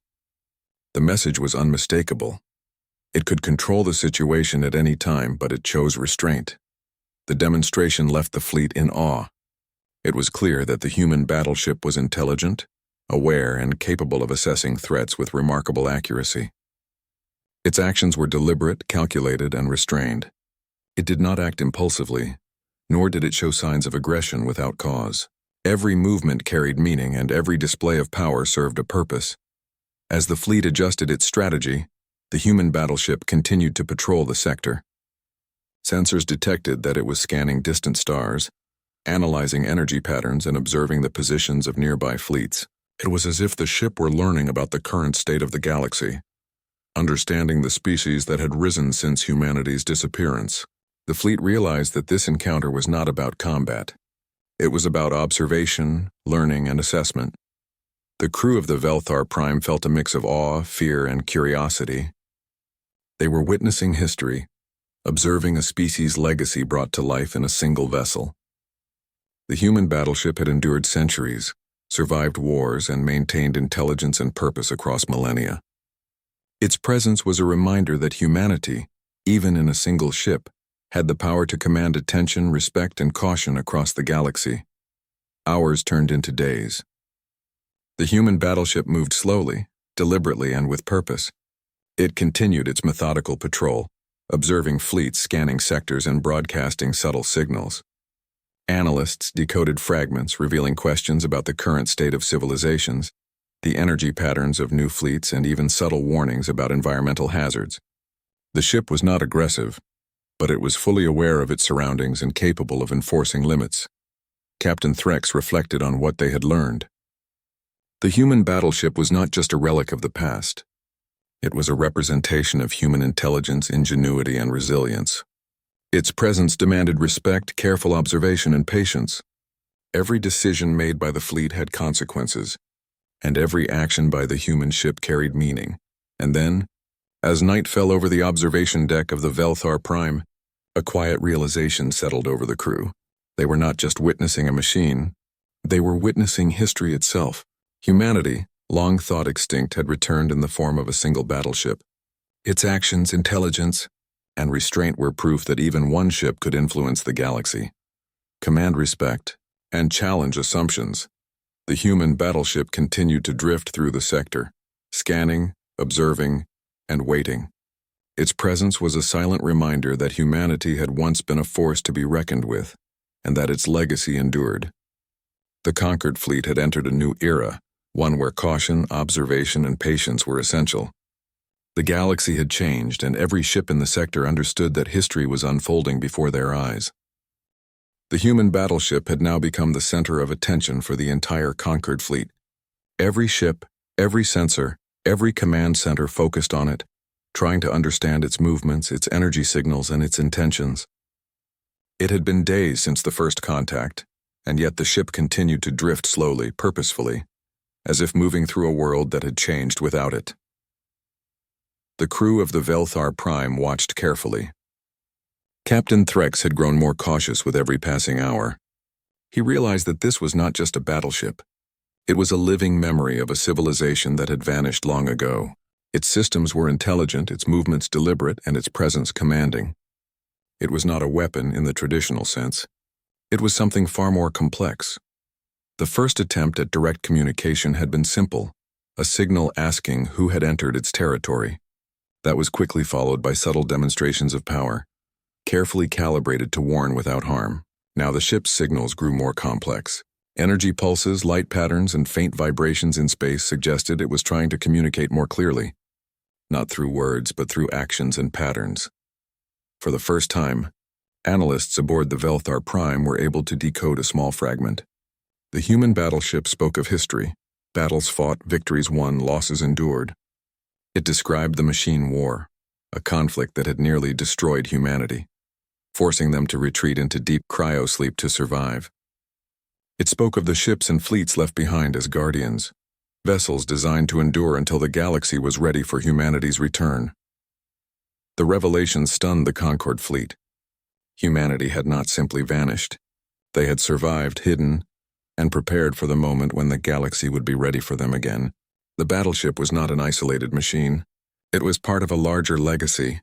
The message was unmistakable. It could control the situation at any time, but it chose restraint. The demonstration left the fleet in awe. It was clear that the human battleship was intelligent, aware, and capable of assessing threats with remarkable accuracy. Its actions were deliberate, calculated, and restrained. It did not act impulsively, nor did it show signs of aggression without cause. Every movement carried meaning, and every display of power served a purpose. As the fleet adjusted its strategy, the human battleship continued to patrol the sector. Sensors detected that it was scanning distant stars, analyzing energy patterns, and observing the positions of nearby fleets. It was as if the ship were learning about the current state of the galaxy, understanding the species that had risen since humanity's disappearance. The fleet realized that this encounter was not about combat. It was about observation, learning, and assessment. The crew of the Velthar Prime felt a mix of awe, fear, and curiosity. They were witnessing history, observing a species' legacy brought to life in a single vessel. The human battleship had endured centuries, survived wars, and maintained intelligence and purpose across millennia. Its presence was a reminder that humanity, even in a single ship, had the power to command attention, respect, and caution across the galaxy. Hours turned into days. The human battleship moved slowly, deliberately, and with purpose. It continued its methodical patrol, observing fleets, scanning sectors, and broadcasting subtle signals. Analysts decoded fragments, revealing questions about the current state of civilizations, the energy patterns of new fleets, and even subtle warnings about environmental hazards. The ship was not aggressive, but it was fully aware of its surroundings and capable of enforcing limits. Captain Threx reflected on what they had learned. The human battleship was not just a relic of the past. It was a representation of human intelligence, ingenuity, and resilience. Its presence demanded respect, careful observation, and patience. Every decision made by the fleet had consequences, and every action by the human ship carried meaning. And then, as night fell over the observation deck of the Velthar Prime, a quiet realization settled over the crew. They were not just witnessing a machine, they were witnessing history itself. Humanity, long thought extinct, had returned in the form of a single battleship. Its actions, intelligence, and restraint were proof that even one ship could influence the galaxy, command respect, and challenge assumptions. The human battleship continued to drift through the sector, scanning, observing, and waiting. Its presence was a silent reminder that humanity had once been a force to be reckoned with, and that its legacy endured. The conquered fleet had entered a new era, one where caution, observation, and patience were essential. The galaxy had changed, and every ship in the sector understood that history was unfolding before their eyes. The human battleship had now become the center of attention for the entire conquered fleet. Every ship, every sensor, every command center focused on it, trying to understand its movements, its energy signals, and its intentions. It had been days since the first contact, and yet the ship continued to drift slowly, purposefully, as if moving through a world that had changed without it. The crew of the Velthar Prime watched carefully. Captain Threx had grown more cautious with every passing hour. He realized that this was not just a battleship. It was a living memory of a civilization that had vanished long ago. Its systems were intelligent, its movements deliberate, and its presence commanding. It was not a weapon in the traditional sense. It was something far more complex. The first attempt at direct communication had been simple, a signal asking who had entered its territory. That was quickly followed by subtle demonstrations of power, carefully calibrated to warn without harm. Now the ship's signals grew more complex. Energy pulses, light patterns, and faint vibrations in space suggested it was trying to communicate more clearly, not through words but through actions and patterns. For the first time, analysts aboard the Velthar Prime were able to decode a small fragment. The human battleship spoke of history, battles fought, victories won, losses endured. It described the machine war, a conflict that had nearly destroyed humanity, forcing them to retreat into deep cryosleep to survive. It spoke of the ships and fleets left behind as guardians, vessels designed to endure until the galaxy was ready for humanity's return. The revelation stunned the Concord fleet. Humanity had not simply vanished. They had survived, hidden, and prepared for the moment when the galaxy would be ready for them again. The battleship was not an isolated machine. It was part of a larger legacy,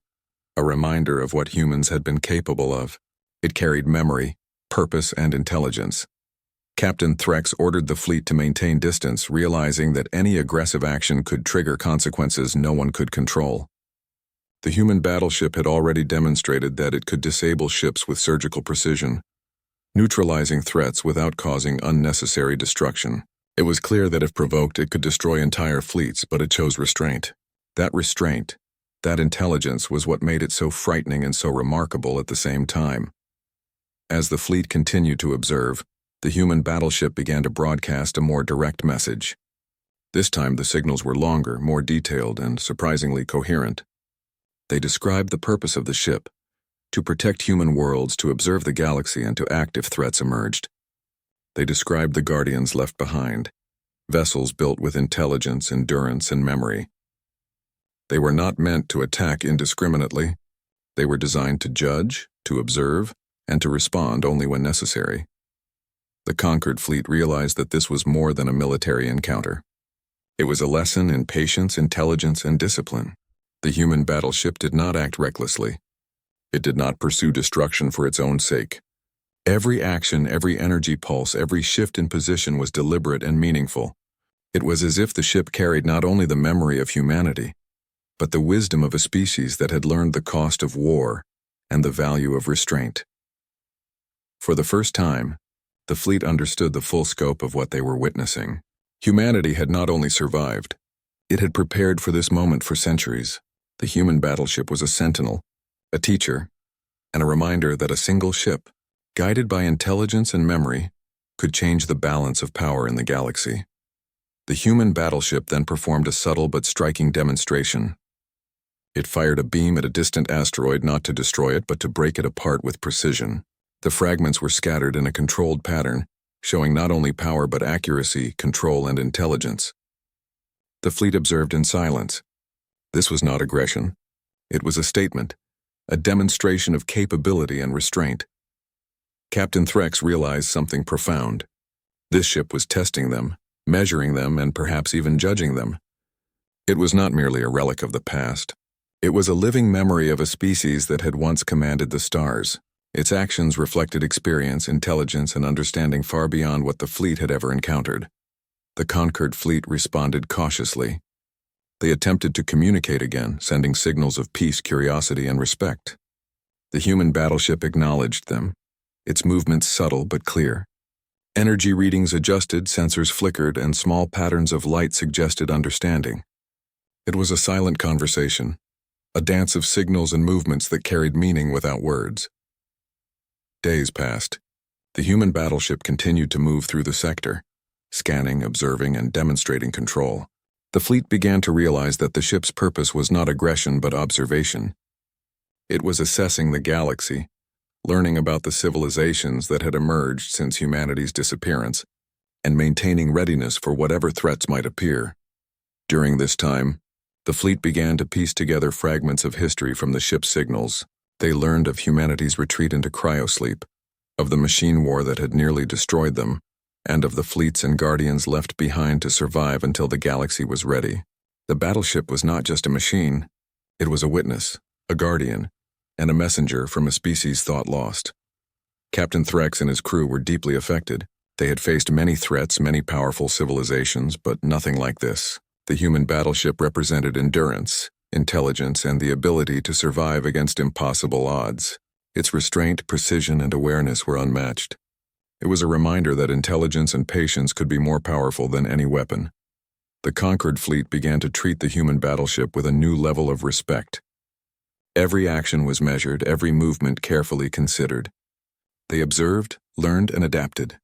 a reminder of what humans had been capable of. It carried memory, purpose, and intelligence. Captain Threx ordered the fleet to maintain distance, realizing that any aggressive action could trigger consequences no one could control. The human battleship had already demonstrated that it could disable ships with surgical precision, neutralizing threats without causing unnecessary destruction. It was clear that if provoked, it could destroy entire fleets, but it chose restraint. That restraint, that intelligence was what made it so frightening and so remarkable at the same time. As the fleet continued to observe, the human battleship began to broadcast a more direct message. This time the signals were longer, more detailed, and surprisingly coherent. They described the purpose of the ship: to protect human worlds, to observe the galaxy, and to act if threats emerged. They described the guardians left behind, vessels built with intelligence, endurance, and memory. They were not meant to attack indiscriminately. They were designed to judge, to observe, and to respond only when necessary. The conquered fleet realized that this was more than a military encounter. It was a lesson in patience, intelligence, and discipline. The human battleship did not act recklessly. It did not pursue destruction for its own sake. Every action, every energy pulse, every shift in position was deliberate and meaningful. It was as if the ship carried not only the memory of humanity, but the wisdom of a species that had learned the cost of war and the value of restraint. For the first time, the fleet understood the full scope of what they were witnessing. Humanity had not only survived, it had prepared for this moment for centuries. The human battleship was a sentinel, a teacher, and a reminder that a single ship, guided by intelligence and memory, could change the balance of power in the galaxy. The human battleship then performed a subtle but striking demonstration. It fired a beam at a distant asteroid not to destroy it but to break it apart with precision. The fragments were scattered in a controlled pattern, showing not only power but accuracy, control, and intelligence. The fleet observed in silence. This was not aggression. It was a statement, a demonstration of capability and restraint. Captain Threx realized something profound. This ship was testing them, measuring them, and perhaps even judging them. It was not merely a relic of the past. It was a living memory of a species that had once commanded the stars. Its actions reflected experience, intelligence, and understanding far beyond what the fleet had ever encountered. The conquered fleet responded cautiously. They attempted to communicate again, sending signals of peace, curiosity, and respect. The human battleship acknowledged them, its movements subtle but clear. Energy readings adjusted, sensors flickered, and small patterns of light suggested understanding. It was a silent conversation, a dance of signals and movements that carried meaning without words. Days passed. The human battleship continued to move through the sector, scanning, observing, and demonstrating control. The fleet began to realize that the ship's purpose was not aggression but observation. It was assessing the galaxy, learning about the civilizations that had emerged since humanity's disappearance, and maintaining readiness for whatever threats might appear. During this time, the fleet began to piece together fragments of history from the ship's signals. They learned of humanity's retreat into cryosleep, of the machine war that had nearly destroyed them, and of the fleets and guardians left behind to survive until the galaxy was ready. The battleship was not just a machine. It was a witness, a guardian, and a messenger from a species thought lost. Captain Threx and his crew were deeply affected. They had faced many threats, many powerful civilizations, but nothing like this. The human battleship represented endurance, intelligence, and the ability to survive against impossible odds. Its restraint, precision, and awareness were unmatched. It was a reminder that intelligence and patience could be more powerful than any weapon. The conquered fleet began to treat the human battleship with a new level of respect. Every action was measured, every movement carefully considered. They observed, learned, and adapted.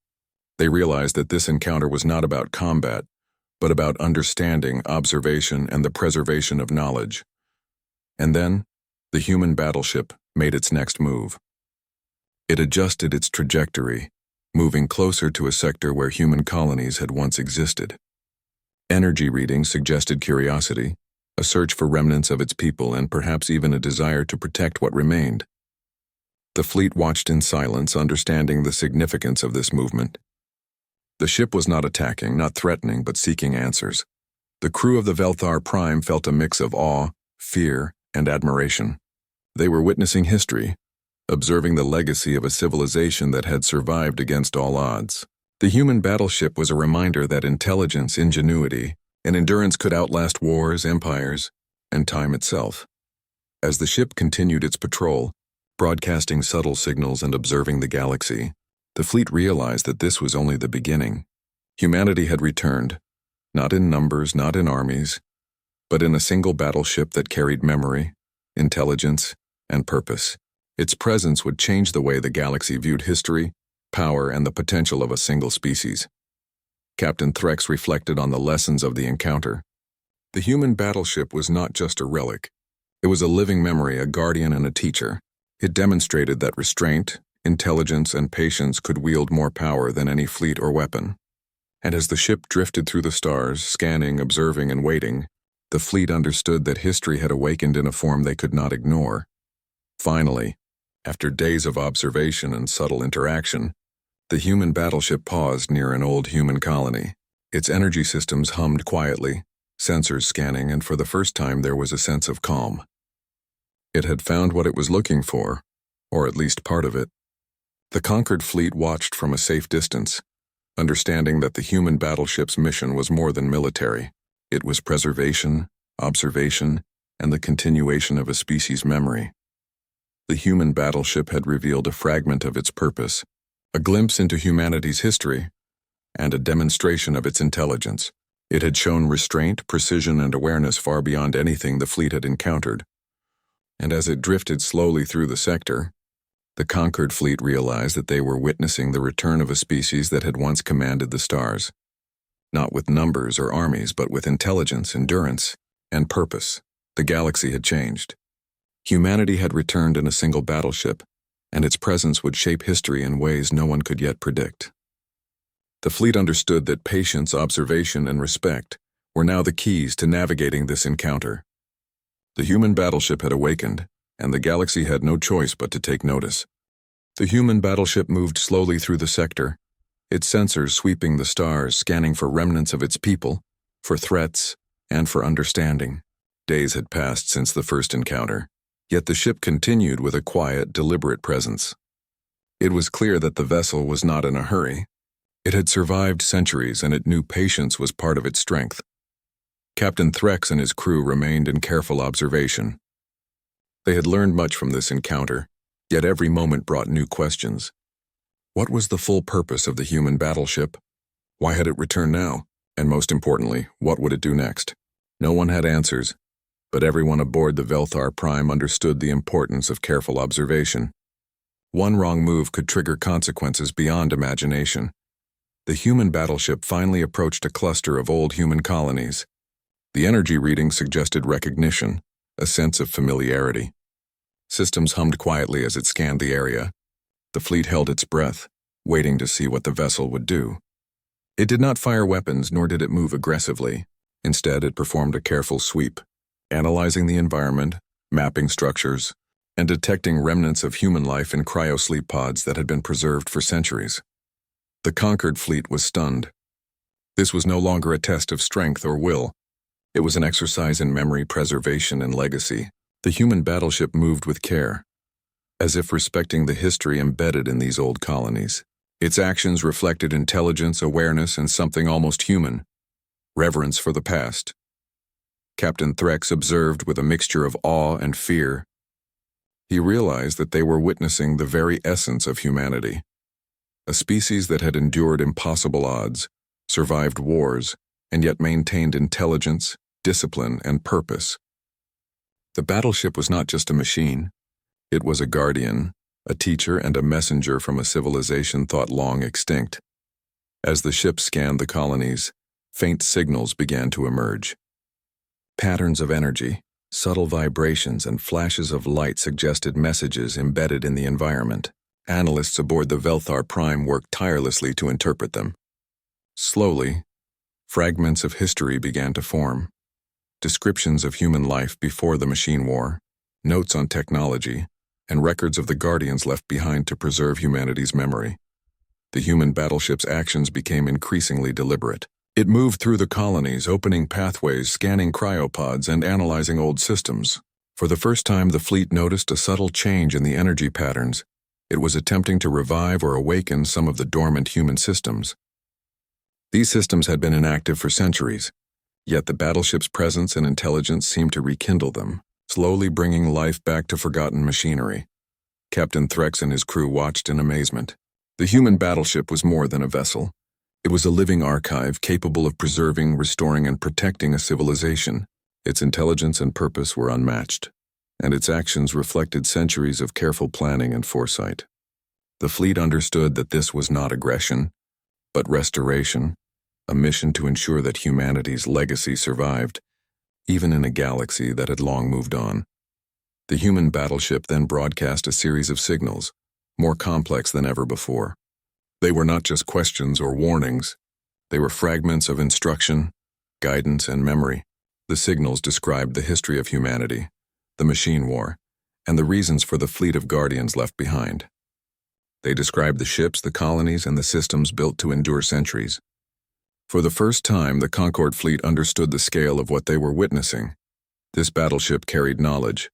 They realized that this encounter was not about combat, but about understanding, observation, and the preservation of knowledge. And then, the human battleship made its next move. It adjusted its trajectory, moving closer to a sector where human colonies had once existed. Energy readings suggested curiosity, a search for remnants of its people, and perhaps even a desire to protect what remained. The fleet watched in silence, understanding the significance of this movement. The ship was not attacking, not threatening, but seeking answers. The crew of the Velthar Prime felt a mix of awe, fear, and admiration. They were witnessing history, observing the legacy of a civilization that had survived against all odds. The human battleship was a reminder that intelligence, ingenuity, and endurance could outlast wars, empires, and time itself. As the ship continued its patrol, broadcasting subtle signals and observing the galaxy, the fleet realized that this was only the beginning. Humanity had returned, not in numbers, not in armies, but in a single battleship that carried memory, intelligence, and purpose. Its presence would change the way the galaxy viewed history, power, and the potential of a single species. Captain Threx reflected on the lessons of the encounter. The human battleship was not just a relic. It was a living memory, a guardian, and a teacher. It demonstrated that restraint, intelligence, and patience could wield more power than any fleet or weapon. And as the ship drifted through the stars, scanning, observing, and waiting, the fleet understood that history had awakened in a form they could not ignore. Finally, after days of observation and subtle interaction, The human battleship paused near an old human colony. Its energy systems hummed quietly, sensors scanning, and for the first time there was a sense of calm. It had found what it was looking for, or at least part of it. The conquered fleet watched from a safe distance, understanding that the human battleship's mission was more than military. It was preservation, observation, and the continuation of a species' memory. The human battleship had revealed a fragment of its purpose, a glimpse into humanity's history, and a demonstration of its intelligence. It had shown restraint, precision, and awareness far beyond anything the fleet had encountered. And as it drifted slowly through the sector, the conquered fleet realized that they were witnessing the return of a species that had once commanded the stars. Not with numbers or armies, but with intelligence, endurance, and purpose. The galaxy had changed. Humanity had returned in a single battleship, and its presence would shape history in ways no one could yet predict. The fleet understood that patience, observation, and respect were now the keys to navigating this encounter. The human battleship had awakened, and the galaxy had no choice but to take notice. The human battleship moved slowly through the sector, its sensors sweeping the stars, scanning for remnants of its people, for threats, and for understanding. Days had passed since the first encounter, yet the ship continued with a quiet, deliberate presence. It was clear that the vessel was not in a hurry. It had survived centuries, and it knew patience was part of its strength. Captain Threx and his crew remained in careful observation. They had learned much from this encounter, yet every moment brought new questions. What was the full purpose of the human battleship? Why had it returned now? And most importantly, what would it do next? No one had answers, but everyone aboard the Velthar Prime understood the importance of careful observation. One wrong move could trigger consequences beyond imagination. The human battleship finally approached a cluster of old human colonies. The energy reading suggested recognition, a sense of familiarity. Systems hummed quietly as it scanned the area. The fleet held its breath, waiting to see what the vessel would do. It did not fire weapons, nor did it move aggressively. Instead, it performed a careful sweep, analyzing the environment, mapping structures, and detecting remnants of human life in cryosleep pods that had been preserved for centuries. The conquered fleet was stunned. This was no longer a test of strength or will. It was an exercise in memory, preservation, and legacy. The human battleship moved with care, as if respecting the history embedded in these old colonies. Its actions reflected intelligence, awareness, and something almost human: reverence for the past. Captain Threx observed with a mixture of awe and fear. He realized that they were witnessing the very essence of humanity. A species that had endured impossible odds, survived wars, and yet maintained intelligence, discipline, and purpose. The battleship was not just a machine. It was a guardian, a teacher, and a messenger from a civilization thought long extinct. As the ship scanned the colonies, faint signals began to emerge. Patterns of energy, subtle vibrations, and flashes of light suggested messages embedded in the environment. Analysts aboard the Velthar Prime worked tirelessly to interpret them. Slowly, fragments of history began to form. Descriptions of human life before the machine war, notes on technology, and records of the Guardians left behind to preserve humanity's memory. The human battleship's actions became increasingly deliberate. It moved through the colonies, opening pathways, scanning cryopods, and analyzing old systems. For the first time, the fleet noticed a subtle change in the energy patterns. It was attempting to revive or awaken some of the dormant human systems. These systems had been inactive for centuries, yet the battleship's presence and intelligence seemed to rekindle them, slowly bringing life back to forgotten machinery. Captain Threx and his crew watched in amazement. The human battleship was more than a vessel. It was a living archive capable of preserving, restoring, and protecting a civilization. Its intelligence and purpose were unmatched, and its actions reflected centuries of careful planning and foresight. The fleet understood that this was not aggression, but restoration, a mission to ensure that humanity's legacy survived, even in a galaxy that had long moved on. The human battleship then broadcast a series of signals, more complex than ever before. They were not just questions or warnings. They were fragments of instruction, guidance, and memory. The signals described the history of humanity, the machine war, and the reasons for the fleet of Guardians left behind. They described the ships, the colonies, and the systems built to endure centuries. For the first time, the Concorde fleet understood the scale of what they were witnessing. This battleship carried knowledge,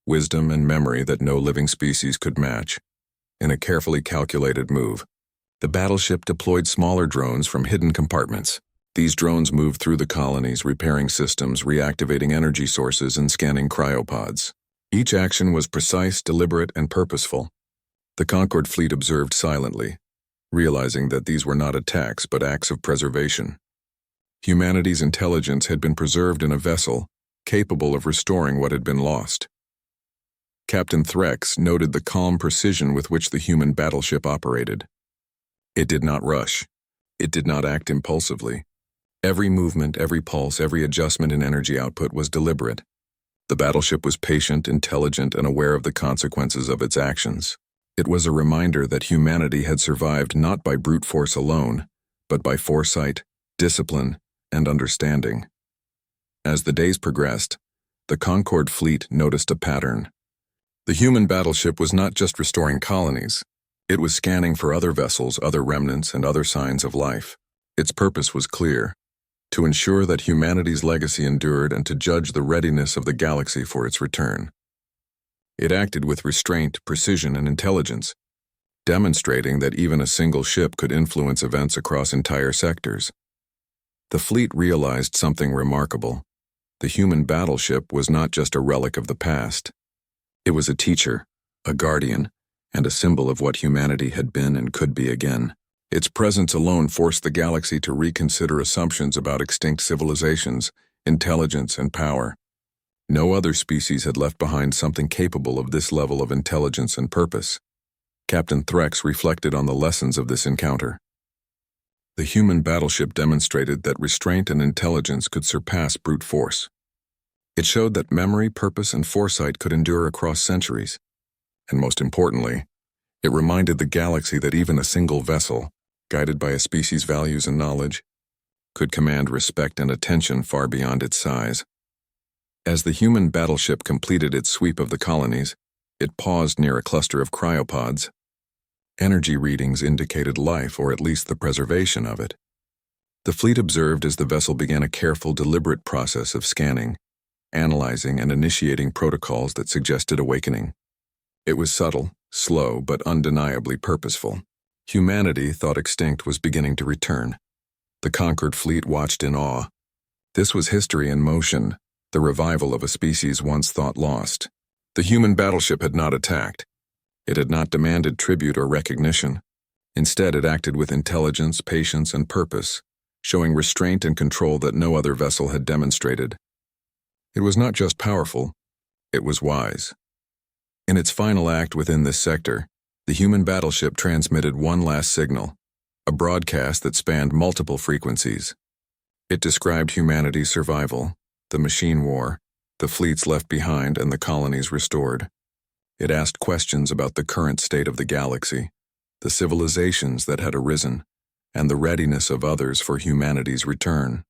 wisdom, and memory that no living species could match. In a carefully calculated move, the battleship deployed smaller drones from hidden compartments. These drones moved through the colonies, repairing systems, reactivating energy sources, and scanning cryopods. Each action was precise, deliberate, and purposeful. The Concorde fleet observed silently, realizing that these were not attacks but acts of preservation. Humanity's intelligence had been preserved in a vessel, capable of restoring what had been lost. Captain Threx noted the calm precision with which the human battleship operated. It did not rush. It did not act impulsively. Every movement, every pulse, every adjustment in energy output was deliberate. The battleship was patient, intelligent, and aware of the consequences of its actions. It was a reminder that humanity had survived not by brute force alone, but by foresight, discipline, and understanding. As the days progressed, the Concorde fleet noticed a pattern. The human battleship was not just restoring colonies. It was scanning for other vessels, other remnants, and other signs of life. Its purpose was clear: to ensure that humanity's legacy endured and to judge the readiness of the galaxy for its return. It acted with restraint, precision, and intelligence, demonstrating that even a single ship could influence events across entire sectors. The fleet realized something remarkable. The human battleship was not just a relic of the past. It was a teacher, a guardian, and a symbol of what humanity had been and could be again. Its presence alone forced the galaxy to reconsider assumptions about extinct civilizations, intelligence, and power. No other species had left behind something capable of this level of intelligence and purpose. Captain Threx reflected on the lessons of this encounter. The human battleship demonstrated that restraint and intelligence could surpass brute force. It showed that memory, purpose, and foresight could endure across centuries. And most importantly, it reminded the galaxy that even a single vessel, guided by a species' values and knowledge, could command respect and attention far beyond its size. As the human battleship completed its sweep of the colonies, it paused near a cluster of cryopods. Energy readings indicated life, or at least the preservation of it. The fleet observed as the vessel began a careful, deliberate process of scanning, analyzing, and initiating protocols that suggested awakening. It was subtle, slow, but undeniably purposeful. Humanity, thought extinct, was beginning to return. The conquered fleet watched in awe. This was history in motion, the revival of a species once thought lost. The human battleship had not attacked. It had not demanded tribute or recognition. Instead, it acted with intelligence, patience, and purpose, showing restraint and control that no other vessel had demonstrated. It was not just powerful, it was wise. In its final act within this sector, the human battleship transmitted one last signal, a broadcast that spanned multiple frequencies. It described humanity's survival, the machine war, the fleets left behind, and the colonies restored. It asked questions about the current state of the galaxy, the civilizations that had arisen, and the readiness of others for humanity's return.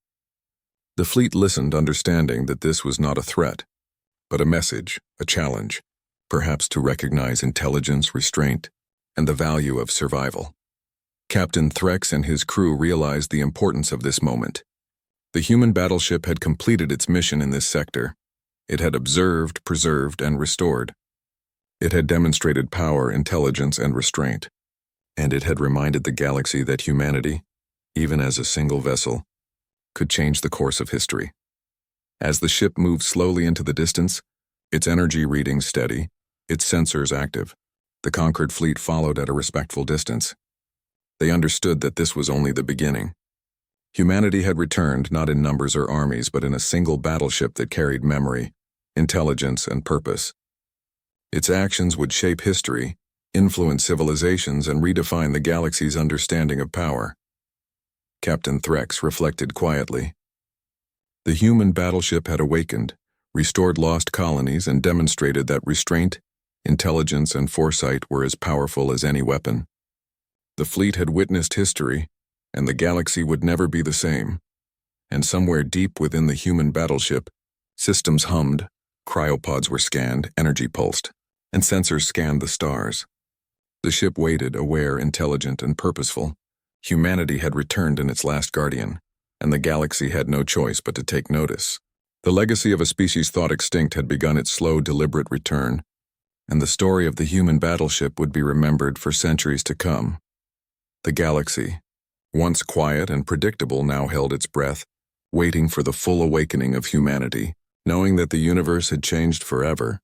The fleet listened, understanding that this was not a threat, but a message, a challenge, perhaps to recognize intelligence, restraint, and the value of survival. Captain Threx and his crew realized the importance of this moment. The human battleship had completed its mission in this sector. It had observed, preserved, and restored. It had demonstrated power, intelligence, and restraint. And it had reminded the galaxy that humanity, even as a single vessel, could change the course of history. As the ship moved slowly into the distance, its energy readings steady, its sensors active, the conquered fleet followed at a respectful distance. They understood that this was only the beginning. Humanity had returned not in numbers or armies, but in a single battleship that carried memory, intelligence, and purpose. Its actions would shape history, influence civilizations, and redefine the galaxy's understanding of power. Captain Threx reflected quietly. The human battleship had awakened, restored lost colonies, and demonstrated that restraint, intelligence, and foresight were as powerful as any weapon. The fleet had witnessed history, and the galaxy would never be the same. And somewhere deep within the human battleship, systems hummed, cryopods were scanned, energy pulsed, and sensors scanned the stars. The ship waited, aware, intelligent, and purposeful. Humanity had returned in its last guardian, and the galaxy had no choice but to take notice. The legacy of a species thought extinct had begun its slow, deliberate return, and the story of the human battleship would be remembered for centuries to come. The galaxy, once quiet and predictable, now held its breath, waiting for the full awakening of humanity, knowing that the universe had changed forever.